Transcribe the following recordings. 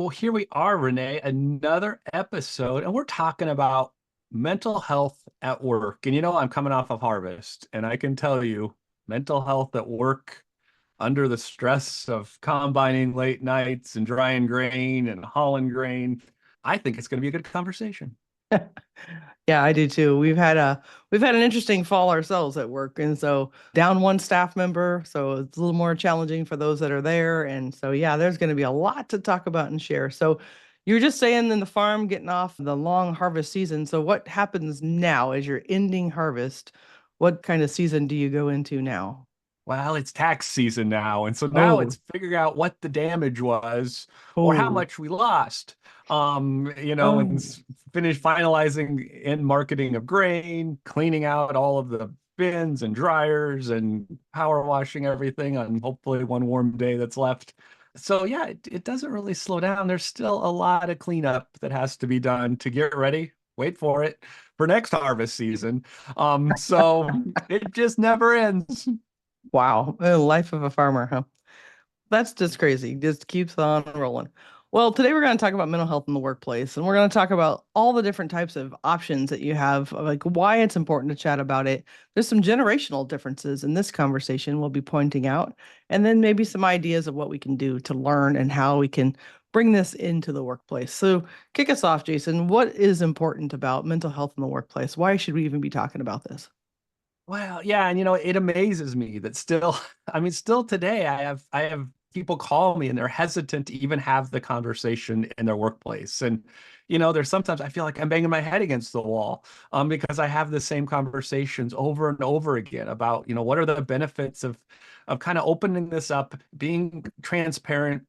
Well, here we are, Renee, another episode, and we're talking about mental health at work. And I'm coming off of harvest, and I can tell you, mental health at work under the stress of combining late nights and drying grain and hauling grain, I think it's going to be a good conversation. Yeah, I do too. We've had an interesting fall ourselves at work, and so down one staff member, so it's a little more challenging for those that are there. And so yeah, there's going to be a lot to talk about and share. So you're just saying in the farm getting off the long harvest season. So what happens now as you're ending harvest? What kind of season do you go into now? Well, it's tax season now, and so now Oh, it's figuring out what the damage was or how oh, much we lost. And oh. finish finalizing in marketing of grain, cleaning out all of the bins and dryers and power washing everything on hopefully one warm day that's left. So yeah, it doesn't really slow down. There's still a lot of cleanup that has to be done to get ready. Wait for it for next harvest season. So it just never ends. Wow. Life of a farmer, huh? That's just crazy. Just keeps on rolling. Well, today we're going to talk about mental health in the workplace, and we're going to talk about all the different types of options that you have, like why it's important to chat about it. There's some generational differences in this conversation we'll be pointing out, and then maybe some ideas of what we can do to learn and how we can bring this into the workplace. So, kick us off, Jason. What is important about mental health in the workplace? Why should we even be talking about this? Well, yeah, and it amazes me that still, I mean, still today, I have people call me and they're hesitant to even have the conversation in their workplace. And there's sometimes I feel like I'm banging my head against the wall, because I have the same conversations over and over again about, what are the benefits of kind of opening this up, being transparent,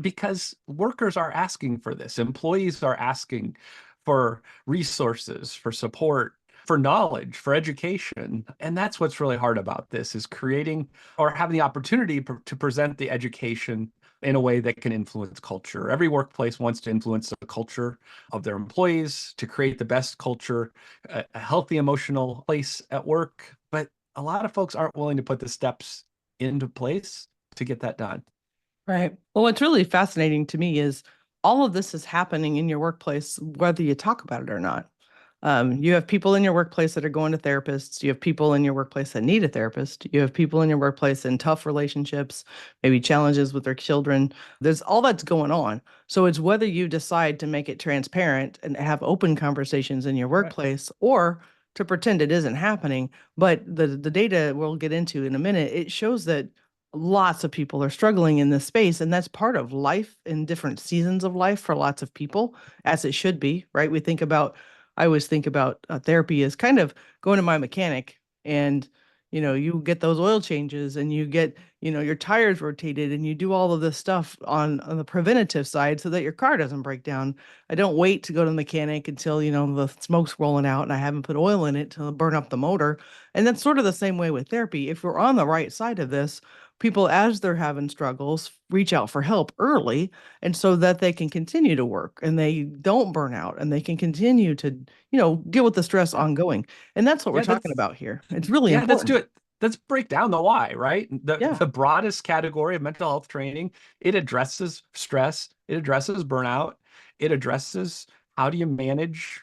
because workers are asking for this. Employees are asking for resources, for support, for knowledge, for education. And that's what's really hard about this is creating or having the opportunity to present the education in a way that can influence culture. Every workplace wants to influence the culture of their employees, to create the best culture, a healthy emotional place at work. But a lot of folks aren't willing to put the steps into place to get that done. Right. Well, what's really fascinating to me is all of this is happening in your workplace, whether you talk about it or not. You have people in your workplace that are going to therapists. You have people in your workplace that need a therapist. You have people in your workplace in tough relationships, maybe challenges with their children. There's all that's going on. So it's whether you decide to make it transparent and have open conversations in your Right. workplace or to pretend it isn't happening. But the data we'll get into in a minute, it shows that lots of people are struggling in this space, and that's part of life in different seasons of life for lots of people, as it should be, right? I always think about therapy as kind of going to my mechanic, and you get those oil changes, and you get your tires rotated, and you do all of this stuff on the preventative side so that your car doesn't break down. I don't wait to go to the mechanic until the smoke's rolling out and I haven't put oil in it to burn up the motor. And that's sort of the same way with therapy. If we're on the right side of this, people, as they're having struggles, reach out for help early, and so that they can continue to work and they don't burn out and they can continue to deal with the stress Yeah. ongoing. And that's what we're Yeah, talking that's about here. It's really yeah, let's do important. it. Let's break down the why, right? The Yeah. the broadest category of mental health training, it addresses stress, it addresses burnout, it addresses how do you manage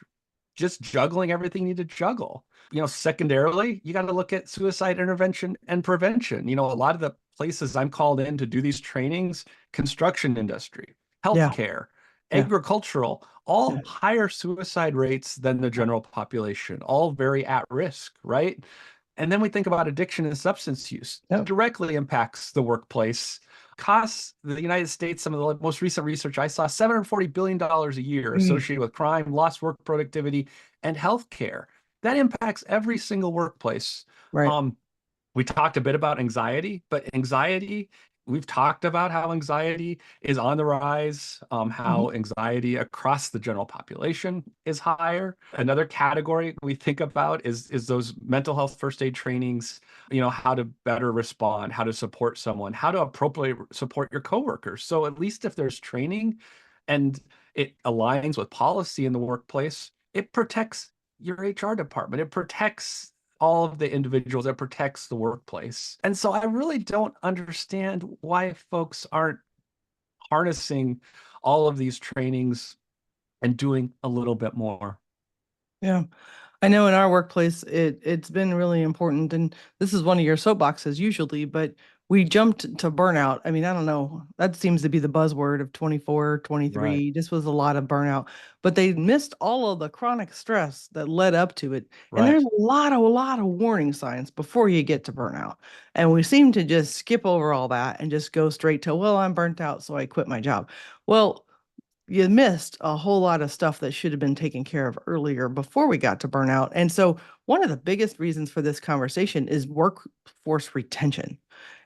just juggling everything you need to juggle. Secondarily, you got to look at suicide intervention and prevention. A lot of the places I'm called in to do these trainings, construction industry, Yeah. healthcare, Yeah. agricultural, Yeah. all higher suicide rates than the general population, all very at risk, right? And then we think about addiction and substance use. It Yeah. directly impacts the workplace. Costs the United States, some of the most recent research I saw, $740 billion a year Mm. associated with crime, lost work productivity, and healthcare. That impacts every single workplace. Right. Um, we talked a bit about anxiety, but we've talked about how anxiety is on the rise, Mhm. how anxiety across the general population is higher. Another category we think about is those mental health first aid trainings, how to better respond, how to support someone, how to appropriately support your coworkers. So at least if there's training and it aligns with policy in the workplace, it protects your HR department. It protects all of the individuals. It protects the workplace. And so I really don't understand why folks aren't harnessing all of these trainings and doing a little bit more. Yeah. I know in our workplace it's been really important, and this is one of your soapboxes usually, but we jumped to burnout. I mean, I don't know. That seems to be the buzzword of 24, Right, 23. This was a lot of burnout, but they missed all of the chronic stress that led up to it. And there's right, a lot of warning signs before you get to burnout. And we seem to just skip over all that and just go straight to, well, I'm burnt out, so I quit my job. Well, you missed a whole lot of stuff that should have been taken care of earlier before we got to burnout. And so, one of the biggest reasons for this conversation is workforce retention.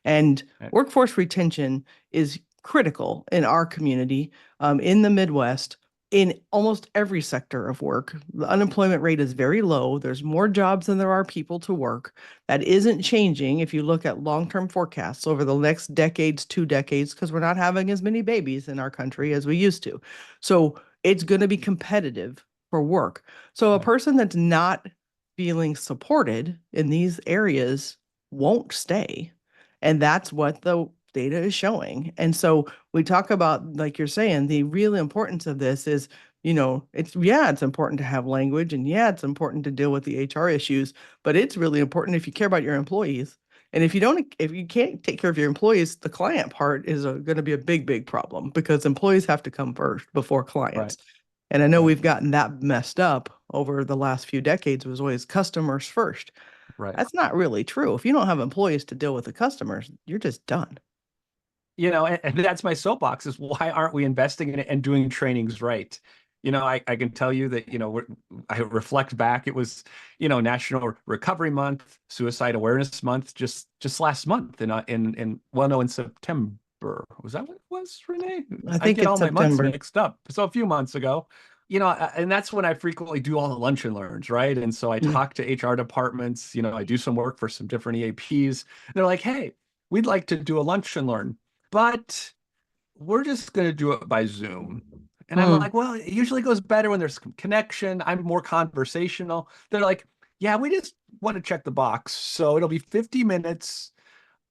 And right, workforce retention is critical in our community, in the Midwest, in almost every sector of work. The unemployment rate is very low. There's more jobs than there are people to work. That isn't changing if you look at long-term forecasts over the next decades, 2 decades, because we're not having as many babies in our country as we used to. So it's going to be competitive for work. So a right, person that's not feeling supported in these areas won't stay. And that's what the data is showing. And so we talk about, like you're saying, the real importance of this is, it's important to have language, and yeah, it's important to deal with the HR issues, but it's really important if you care about your employees. And if you can't take care of your employees, the client part is going to be a big, big problem, because employees have to come first before right, clients. And I know right, we've gotten that messed up over the last few decades. It was always customers first. right. That's not really true. If you don't have employees to deal with the customers, you're just done. And that's my soapbox is why aren't we investing in it and doing trainings right? I can tell you that, I reflect back, it was, National Recovery Month, Suicide Awareness Month, just last month well, no, in September. Was that what it was, Renee? I I think get all it's my months September. mixed up. So a few months ago, and that's when I frequently do all the lunch and learns, right? And so I Mm. talk to HR departments, I do some work for some different EAPs. They're like, hey, we'd like to do a lunch and learn, but we're just going to do it by Zoom. And I'm Mm. like, well, it usually goes better when there's connection. I'm more conversational. They're like, yeah, we just want to check the box. So it'll be 50 minutes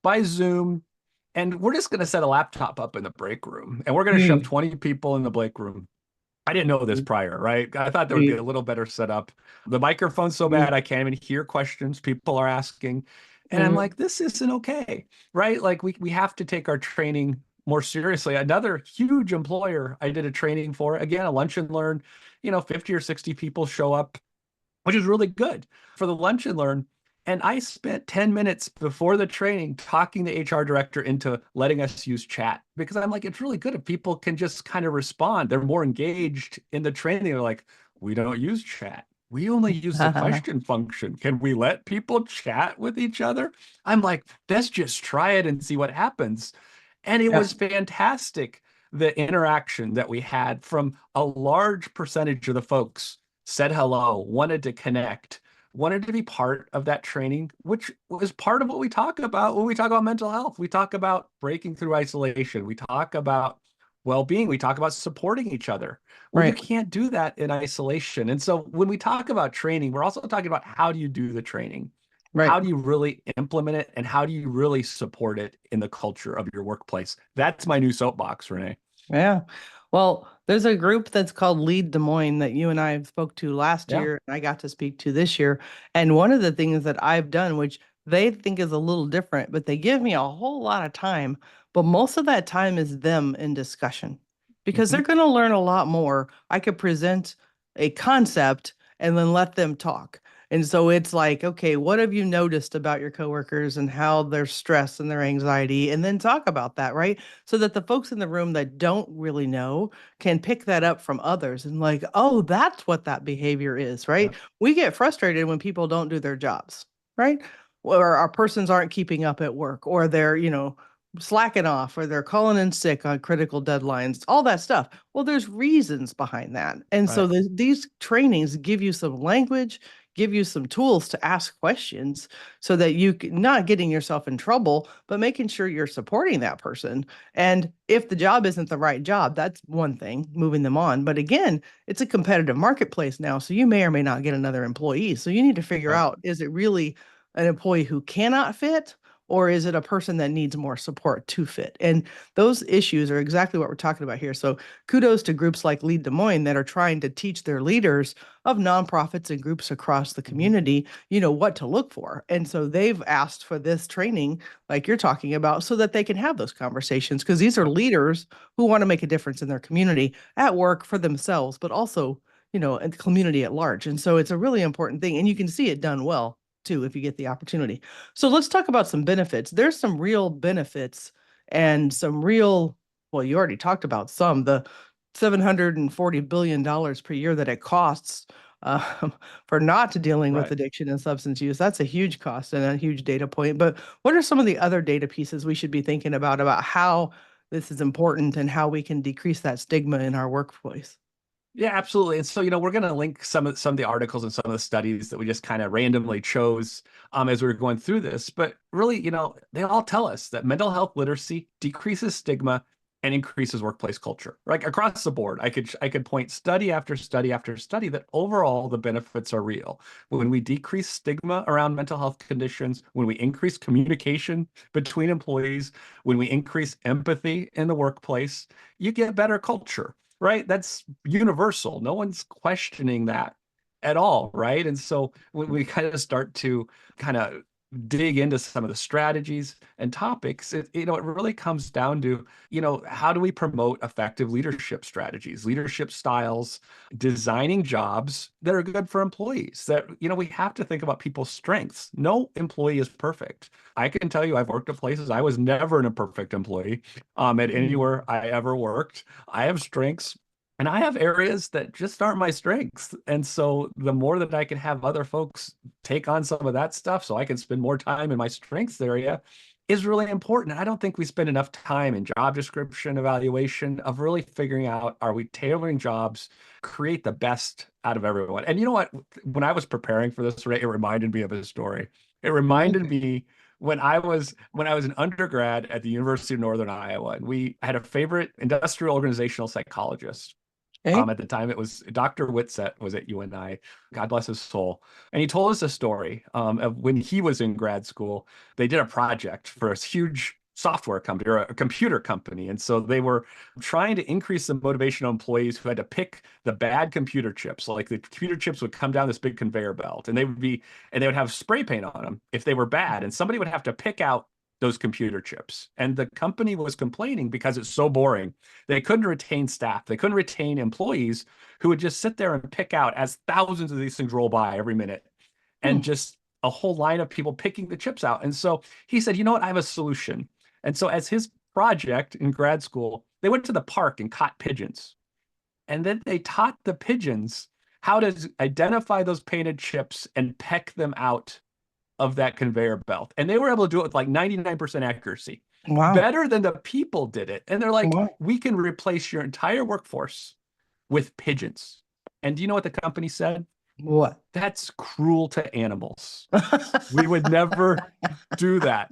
by Zoom. And we're just going to set a laptop up in the break room and we're going to shove Mm. 20 people in the break room. I didn't know this prior, right? I thought there would be Mm. a little better setup. The microphone's so Mm. bad I can't even hear questions people are asking. And I'm Mm. like, this isn't okay, right? Like we have to take our training more seriously. Another huge employer I did a training for, again, a lunch and learn, 50 or 60 people show up, which is really good for the lunch and learn. And I spent 10 minutes before the training talking the HR director into letting us use chat because I'm like, it's really good if people can just kind of respond. They're more engaged in the training. They're like, we don't use chat. We only use the question function. Can we let people chat with each other? I'm like, let's just try it and see what happens. And it Yeah. was fantastic, the interaction that we had from a large percentage of the folks said hello, wanted to connect, wanted to be part of that training, which was part of what we talk about when we talk about mental health. We talk about breaking through isolation. We talk about well-being. We talk about supporting each other. Well, you Right. can't do that in isolation. And so when we talk about training, we're also talking about how do you do the training? Right. How do you really implement it? And how do you really support it in the culture of your workplace? That's my new soapbox, Renee. Yeah. Well, there's a group that's called Lead Des Moines that you and I spoke to last Yeah. year, and I got to speak to this year. And one of the things that I've done, which they think is a little different, but they give me a whole lot of time, but most of that time is them in discussion, because they're Mhm. going to learn a lot more. I could present a concept and then let them talk. And so it's like, okay, what have you noticed about your coworkers and how their stress and their anxiety? And then talk about that, right? So that the folks in the room that don't really know can pick that up from others and like, oh, that's what that behavior is, right? Yeah. We get frustrated when people don't do their jobs, right? Or our persons aren't keeping up at work, or they're, slacking off, or they're calling in sick on critical deadlines, all that stuff. Well, there's reasons behind that. And so Right. these trainings give you some language, give you some tools to ask questions, so that you can, not getting yourself in trouble, but making sure you're supporting that person. And if the job isn't the right job, that's one thing, moving them on. But again, it's a competitive marketplace now. So you may or may not get another employee. So you need to figure Right. out, is it really an employee who cannot fit? or is it a person that needs more support to fit? And those issues are exactly what we're talking about here. So kudos to groups like Lead Des Moines that are trying to teach their leaders of nonprofits and groups across the Mhm. community, what to look for. And so they've asked for this training, like you're talking about, so that they can have those conversations, because these are Yep. leaders who want to make a difference in their community, at work, for themselves, but also, in the community at large. And so it's a really important thing. And you can see it done well too if you get the opportunity. So let's talk about some benefits. There's some real benefits and some real, well, you already talked about some, the $740 billion per year that it costs uh, for not dealing with Right. addiction and substance use. That's a huge cost and a huge data point. But what are some of the other data pieces we should be thinking about how this is important and how we can decrease that stigma in our workplace? Yeah, absolutely. And so, we're going to link some of the articles and some of the studies that we just kind of randomly chose as we were going through this. But really, they all tell us that mental health literacy decreases stigma and increases workplace culture. Like across the board, I could point study after study after study that overall the benefits are real. When we decrease stigma around mental health conditions, when we increase communication between employees, when we increase empathy in the workplace, you get better culture, right? That's universal. No one's questioning that at all, right? And so when we kind of start to kind of dig into some of the strategies and topics, it really comes down to, how do we promote effective leadership strategies, leadership styles, designing jobs that are good for employees, that, we have to think about people's strengths. No employee is perfect. I can tell you, I've worked at places I was never an imperfect employee at Mm. anywhere I ever worked. I have strengths and I have areas that just aren't my strengths. And so the more that I can have other folks take on some of that stuff so I can spend more time in my strengths area is really important. I don't think we spend enough time in job description evaluation of really figuring out, are we tailoring jobs, create the best out of everyone. And you know what? When I was preparing for this, Ray, it reminded me of a story. It reminded Okay. me when I was an undergrad at the University of Northern Iowa, and we had a favorite industrial organizational psychologist. Okay. At the time, it was Dr. Whitsett was at UNI. God bless his soul. And he told us a story of when he was in grad school. They did a project for a huge software company or a computer company. And so they were trying to increase the motivation of employees who had to pick the bad computer chips. Like the computer chips would come down this big conveyor belt and they would have spray paint on them if they were bad. And somebody would have to pick out those computer chips. And the company was complaining because it's so boring. They couldn't retain staff. They couldn't retain employees who would just sit there and pick out as thousands of these things roll by every minute and Hmm. just a whole line of people picking the chips out. And so he said, you know what? I have a solution. And so as his project in grad school, they went to the park and caught pigeons. And then they taught the pigeons how to identify those painted chips and peck them out of that conveyor belt. And they were able to do it with like 99% accuracy, Wow. better than the people did it. And they're like, Wow. we can replace your entire workforce with pigeons. And do you know what the company said? What? That's cruel to animals. We would never do that.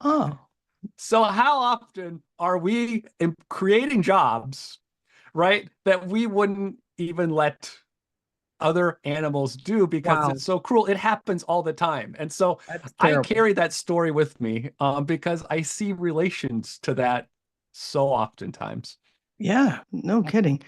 Oh, So, how often are we creating jobs, right, that we wouldn't even let other animals do because wow. it's so cruel? It happens all the time. And so That's I terrible. carry that story with me because I see relations to that so oftentimes. Yeah, no kidding.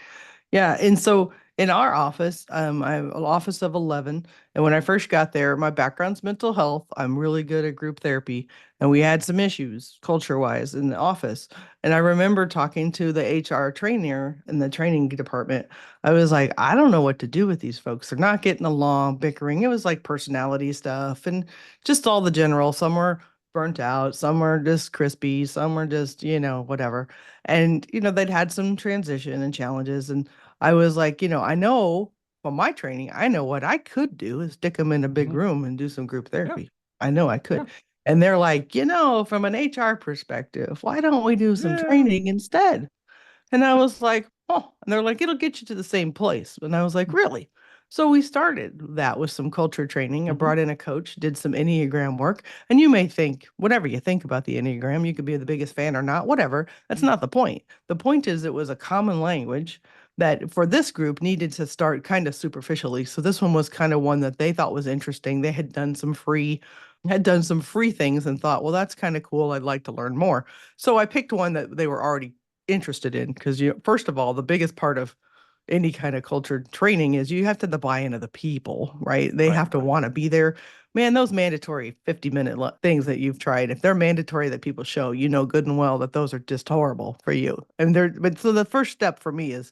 Yeah, and so in our office, I have an office of 11, and when I first got there, my background's mental health. I'm really good at group therapy, and we had some issues culture-wise in the office. And I remember talking to the HR trainer in the training department. I was like, I don't know what to do with these folks. They're not getting along, bickering. It was like personality stuff and just all the general. Some were burnt out, some were just crispy, some were just, whatever. And, they'd had some transition and challenges. And I was like, I know from my training, I know what I could do is stick them in a big Mhm. room and do some group Yeah, therapy. I know I yeah, could. And they're like, from an HR perspective, why don't we do some yeah. training instead? And I was like, oh, and they're like, it'll get you to the same place. And I was like, really? So we started that with some culture training. I Mhm. brought in a coach, did some Enneagram work. And you may think, whatever you think about the Enneagram, you could be the biggest fan or not, whatever. That's not the point. The point is, it was a common language that for this group needed to start kind of superficially. So this one was kind of one that they thought was interesting. They had done some free things and thought, well, that's kind of cool. I'd like to learn more. So I picked one that they were already interested in because first of all, the biggest part of any kind of cultured training is you have to the buy-in of the people, right? They Right. have to want to be there. Man, those mandatory 50-minute things that you've tried, if they're mandatory that people show, you know good and well that those are just horrible for you. And but so the first step for me is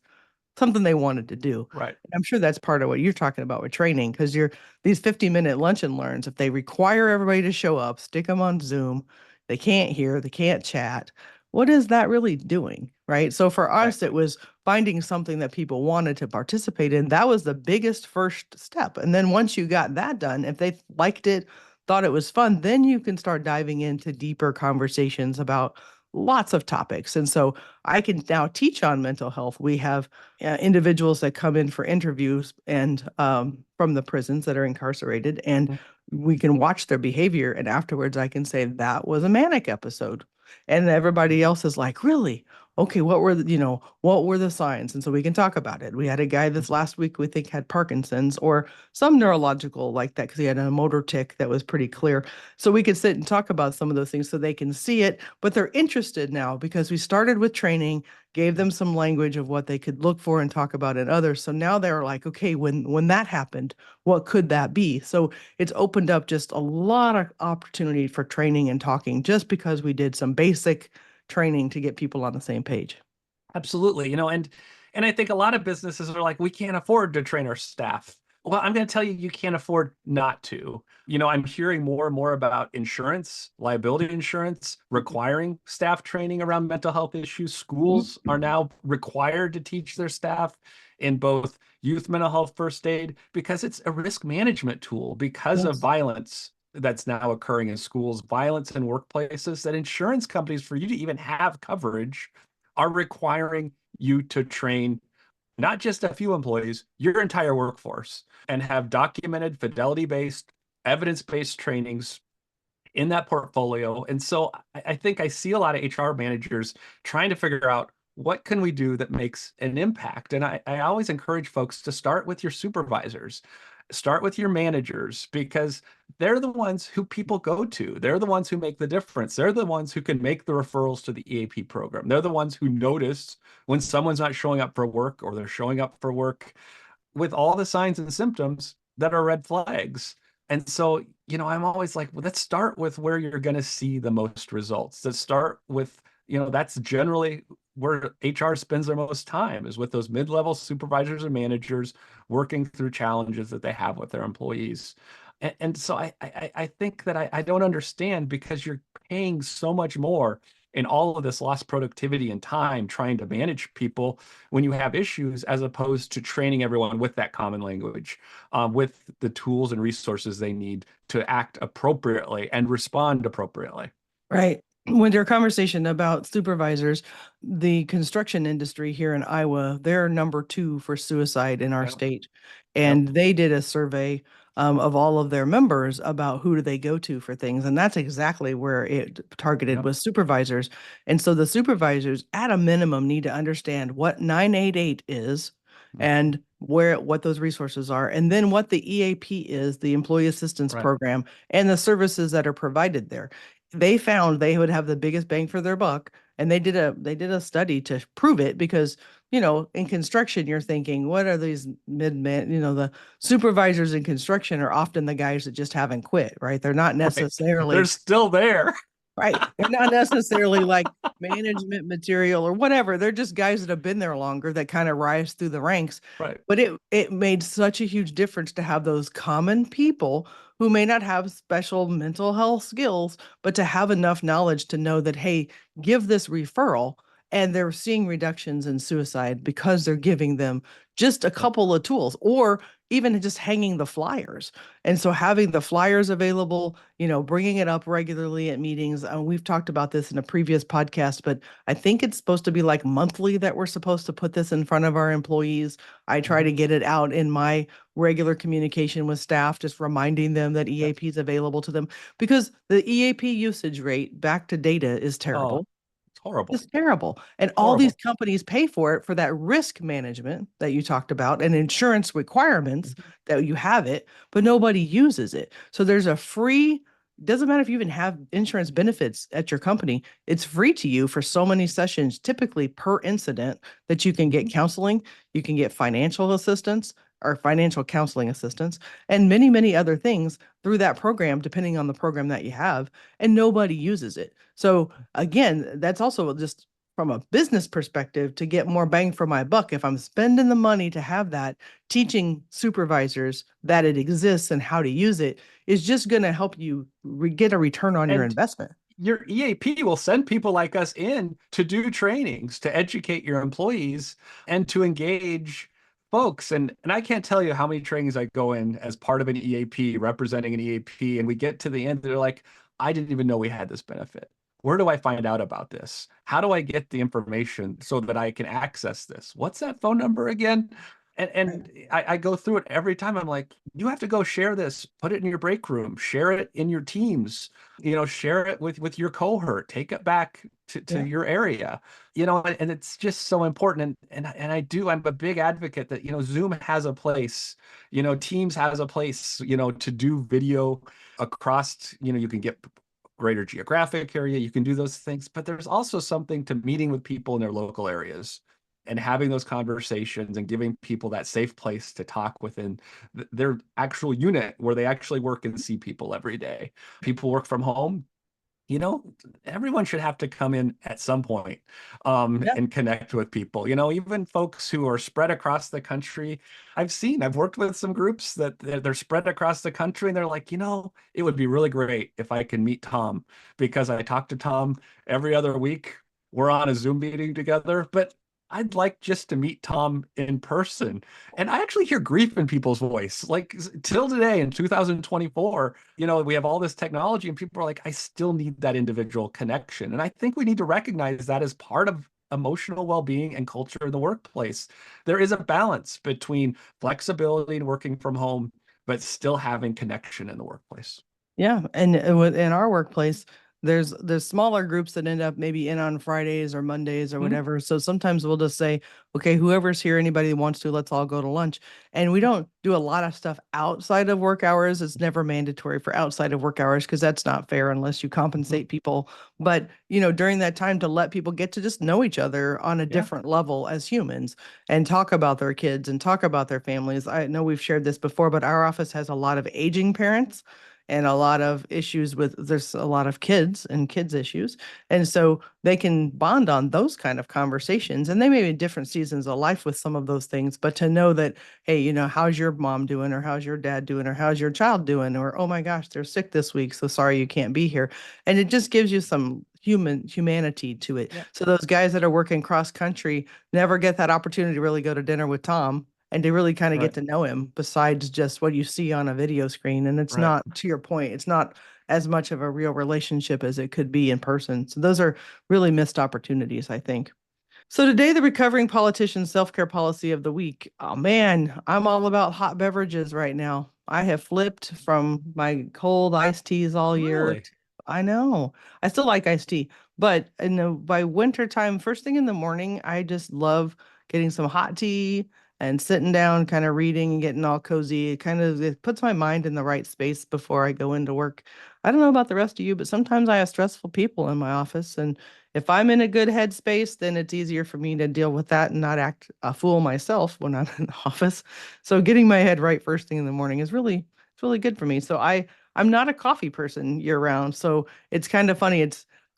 something they wanted to do. Right. I'm sure that's part of what you're talking about with training, because you're these 50-minute lunch and learns, if they require everybody to show up, stick them on Zoom, they can't hear, they can't chat. What is that really doing? Right. So for Right. us, it was finding something that people wanted to participate in. That was the biggest first step. And then once you got that done, if they liked it, thought it was fun, then you can start diving into deeper conversations about lots of topics. And so I can now teach on mental health. We have individuals that come in for interviews and from the prisons that are incarcerated, and we can watch their behavior. And afterwards, I can say that was a manic episode. And everybody else is like, really? Okay, what were the signs? And so we can talk about it. We had a guy this last week we think had Parkinson's or some neurological like that because he had a motor tic that was pretty clear. So we could sit and talk about some of those things so they can see it, but they're interested now because we started with training, gave them some language of what they could look for and talk about in others. So now they're like, okay, when that happened, what could that be? So it's opened up just a lot of opportunity for training and talking just because we did some basic training to get people on the same page. Absolutely. And I think a lot of businesses are like, we can't afford to train our staff. Well, I'm going to tell you, you can't afford not to. I'm hearing more and more about insurance, liability insurance, requiring staff training around mental health issues. Schools are now required to teach their staff in both youth mental health first aid because it's a risk management tool because of Yes. violence that's now occurring in schools, violence in workplaces, that insurance companies, for you to even have coverage, are requiring you to train not just a few employees, your entire workforce, and have documented fidelity-based, evidence-based trainings in that portfolio. And so I think I see a lot of HR managers trying to figure out what can we do that makes an impact. And I always encourage folks to start with your supervisors, start with your managers, because they're the ones who people go to. They're the ones who make the difference. They're the ones who can make the referrals to the EAP program. They're the ones who notice when someone's not showing up for work or they're showing up for work with all the signs and symptoms that are red flags. And so, I'm always like, well, let's start with where you're going to see the most results. Let's start with, that's generally where HR spends their most time, is with those mid-level supervisors and managers working through challenges that they have with their employees. And so I think that I don't understand, because you're paying so much more in all of this lost productivity and time trying to manage people when you have issues, as opposed to training everyone with that common language, with the tools and resources they need to act appropriately and respond appropriately. Right. When your conversation about supervisors, the construction industry here in Iowa, they're number 2 for suicide in our Yep. state. Yep. And they did a survey of all of their members about who do they go to for things. And that's exactly where it targeted Yep. was supervisors. And so the supervisors at a minimum need to understand what 988 is and what those resources are, and then what the EAP is, the Employee Assistance Right. Program, and the services that are provided there. They found they would have the biggest bang for their buck, and they did a study to prove it, because in construction you're thinking, what are these mid-man, the supervisors in construction are often the guys that just haven't quit, right? They're not Right. They're necessarily still there. right. They're not necessarily like management material or whatever. They're just guys that have been there longer that kind of rise through the ranks. Right. But it made such a huge difference to have those common people who may not have special mental health skills, but to have enough knowledge to know that, hey, give this referral. And they're seeing reductions in suicide because they're giving them just a Yep. couple of tools, or even just hanging the flyers. And so having the flyers available, bringing it up regularly at meetings. We've talked about this in a previous podcast, but I think it's supposed to be like monthly that we're supposed to put this in front of our employees. I try to get it out in my regular communication with staff, just reminding them that Yep. EAP is available to them, because the EAP usage rate back to data is Oh, terrible. Horrible. It's terrible. And all these Horrible. companies pay for it for that risk management that you talked about and insurance requirements Mhm. that you have it, but nobody uses it. So there's a free, doesn't matter if you even have insurance benefits at your company, it's free to you for so many sessions, typically per incident, that you can get Mhm. counseling, you can get financial assistance or financial counseling assistance, and many, many other things through that program, depending on the program that you have, and nobody uses it. So again, that's also just from a business perspective to get more bang for my buck. If I'm spending the money to have that, teaching supervisors that it exists and how to use it is just going to help you get a return on your And investment. your EAP will send people like us in to do trainings, to educate your employees and to engage folks. And I can't tell you how many trainings I go in as part of an EAP, representing an EAP, and we get to the end, they're like, I didn't even know we had this benefit. Where do I find out about this? How do I get the information so that I can access this? What's that phone number again? And Right. I go through it every time. I'm like, you have to go share this, put it in your break room, share it in your teams, share it with your cohort, take it back to Yeah. your area, and it's just so important. And I'm a big advocate that, Zoom has a place, Teams has a place, to do video across, you can get greater geographic area, you can do those things, but there's also something to meeting with people in their local areas and having those conversations and giving people that safe place to talk within their actual unit where they actually work and see people every day. People work from home, you know, everyone should have to come in at some point, Yeah. and connect with people. Even folks who are spread across the country. I've worked with some groups that they're spread across the country, and they're like, it would be really great if I can meet Tom because I talk to Tom every other week. We're on a Zoom meeting together, but I'd like just to meet Tom in person. And I actually hear grief in people's voice. Like till today in 2024, we have all this technology and people are like, I still need that individual connection. And I think we need to recognize that as part of emotional well-being and culture in the workplace. There is a balance between flexibility and working from home, but still having connection in the workplace. Yeah, and in our workplace, there's smaller groups that end up maybe in on Fridays or Mondays or Mhm. whatever. So sometimes we'll just say, okay, whoever's here, anybody who wants to, let's all go to lunch. And we don't do a lot of stuff outside of work hours. It's never mandatory for outside of work hours because that's not fair unless you Mhm. compensate people. But, during that time to let people get to just know each other on a Yeah, different level as humans and talk about their kids and talk about their families. I know we've shared this before, but our office has a lot of aging parents and a lot of issues with there's a lot of kids and kids issues, and so they can bond on those kind of conversations, and they may be in different seasons of life with some of those things, but to know that, hey, how's your mom doing, or how's your dad doing, or how's your child doing, or oh my gosh, they're sick this week, so sorry you can't be here. And it just gives you some humanity to it. yeah, So those guys that are working cross country never get that opportunity to really go to dinner with Tom and to really kind of get right, to know him besides just what you see on a video screen. And it's right. not, to your point, it's not as much of a real relationship as it could be in person. So those are really missed opportunities, I think. So today, the recovering politician's self-care policy of the week. Oh man, I'm all about hot beverages right now. I have flipped from my cold iced teas all year. Really? I know. I still like iced tea, but by winter time, first thing in the morning, I just love getting some hot tea and sitting down, kind of reading and getting all cozy. It puts my mind in the right space before I go into work. I don't know about the rest of you, but sometimes I have stressful people in my office, and if I'm in a good headspace, then it's easier for me to deal with that and not act a fool myself when I'm in the office. So getting my head right first thing in the morning is it's really good for me. So I'm not a coffee person year round. So it's kind of funny.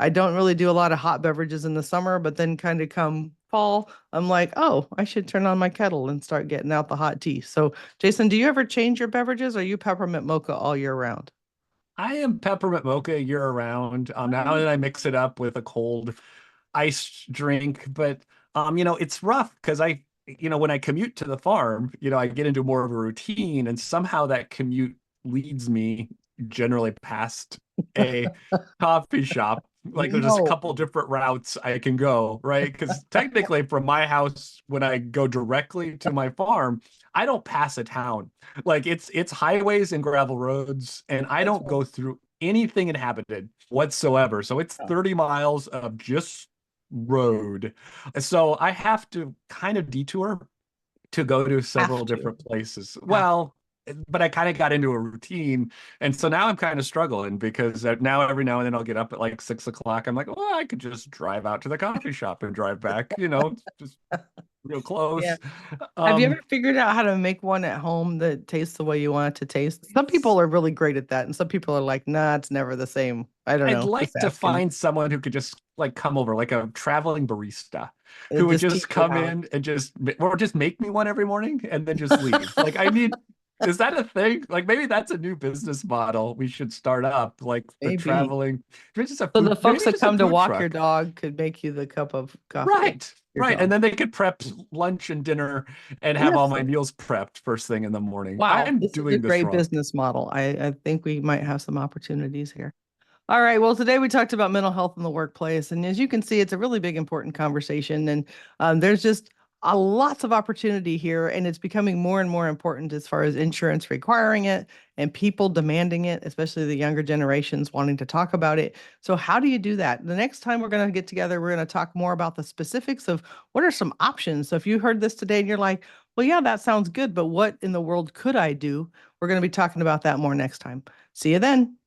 I don't really do a lot of hot beverages in the summer, but then kind of come fall, I'm like, oh, I should turn on my kettle and start getting out the hot tea. So Jason, do you ever change your beverages, or are you peppermint mocha all year round? I am peppermint mocha year round. Now Oh, that I mix it up with a cold iced drink, but it's rough because when I commute to the farm, I get into more of a routine, and somehow that commute leads me generally past a coffee shop. Like there's just a no. couple different routes I can go, right? Because technically, from my house, when I go directly to my farm, I don't pass a town. Like it's highways and gravel roads, and I That's don't right. go through anything inhabited whatsoever. So it's 30 miles of just road. So I have to kind of detour to go to Have several to. different places. Have Well, but I kind of got into a routine. And so now I'm kind of struggling because now every now and then I'll get up at like 6 o'clock. I'm like, well, I could just drive out to the coffee shop and drive back, just real Yeah. close. Have you ever Um, figured out how to make one at home that tastes the way you want it to taste? Some people are really great at that, and some people are like, nah, it's never the same. I don't I'd know. like Just to asking. find someone who could just like come over, like a traveling barista, who would Just just teach you come how. in and or just make me one every morning and then just leave. Like, I need, is that a thing? Like, maybe that's a new business model we should start up, like the Maybe. traveling, maybe just a So the food, folks maybe that just a come to food walk your truck. dog could make you the cup of coffee that Right, your right. And dog. then they could prep lunch and dinner and have all Yes. my meals prepped first thing in the morning. Wow, I'm this is a doing this great wrong. business model. I think we might have some opportunities here. All right. Well, today we talked about mental health in the workplace. And as you can see, it's a really big, important conversation. And there's just lots of opportunity here. And it's becoming more and more important as far as insurance requiring it and people demanding it, especially the younger generations wanting to talk about it. So, how do you do that? The next time we're going to get together, we're going to talk more about the specifics of what are some options. So, if you heard this today and you're like, well, yeah, that sounds good, but what in the world could I do? We're going to be talking about that more next time. See you then.